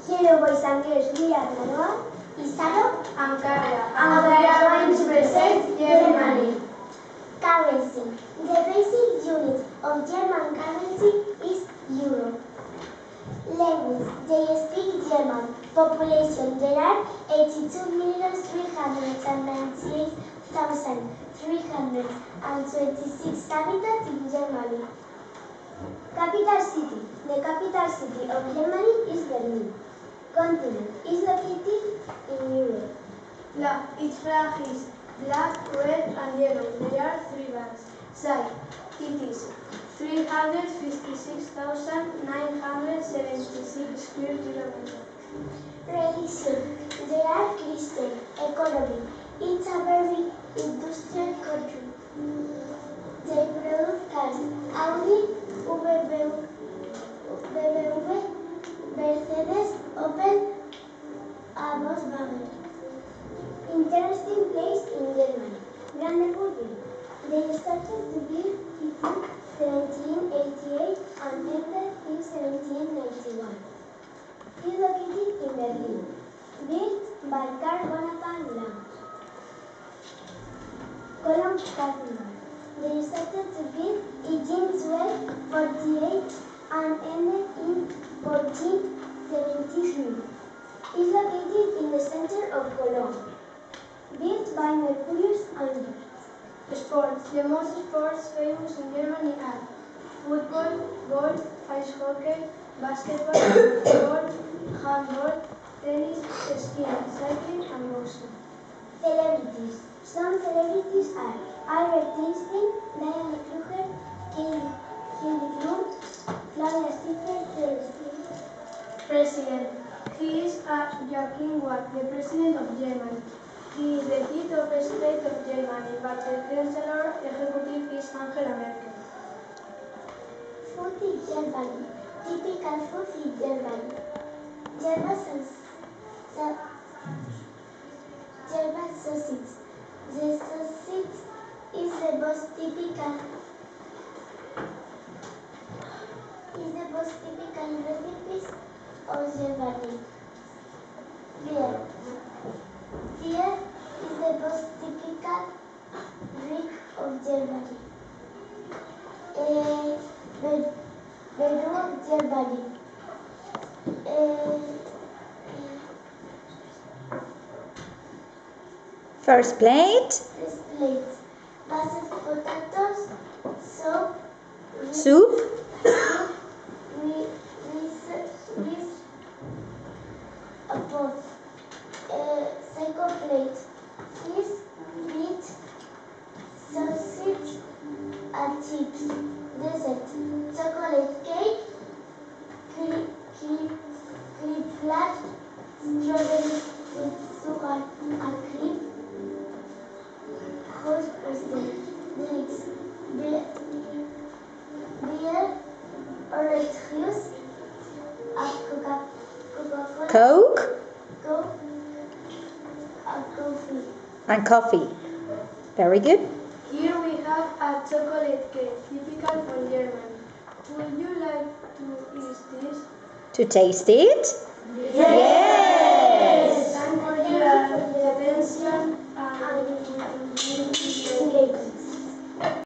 Hello boys and girls, we are Manuel, Isaro, and Carla, and we are going to present Germany. Currency. The basic unit of German currency is euro. Language. They speak German. Population. There are 82,398,326 inhabitants in Germany. Capital city. The capital city of Germany is Berlin. Continent is located in Europe. Flag. Its flag is black, red, and yellow. There are 3 bands. Size. It is 356,976 square kilometers. Religion. They are Christian. Economy. It's a very industrial country. They produce cars. Audi, BMW, Mercedes, Opel, and Volkswagen. Interesting place in Germany. Brandenburg. They started to build in 1788 and ended in 1791. Is located in Berlin. Built by Karl Bonaparte Lang. Cologne Cathedral. They started to build in 1248 and ended in 1473. Is located in the center of Cologne. Built by Mercurius Anders. Sports. The most sports famous in Germany are football, golf, ice hockey, basketball, football, handball, tennis, skiing, cycling, and boxing. Celebrities. Some celebrities are Albert Einstein, Diana Kruger, Heidi Klum, Claudia Schiffer, Taylor Swift. President. He is Joachim Watt, the President of Germany. He is the head of state of Germany, but the Chancellor Executive is Angela Merkel. Food in Germany. Typical food in Germany. German sausage. The sausage is the most typical recipes of Germany. Beer. Beer is the most typical drink of Germany. Menu of Germany. First plate. First plate. Mashed potatoes, Soup. with a pot. Second plate. Fish, meat, sausage, and chips. Dessert. Chocolate cake, cream flat, strawberry with sugar and cream. Hot custard. Drinks. Beer, orange juice, and Coca-Cola. Coke. Coke and coffee. And coffee. Very good. Here we have a chocolate cake, typical from Germany. Would you like to eat this? To taste it? Yes.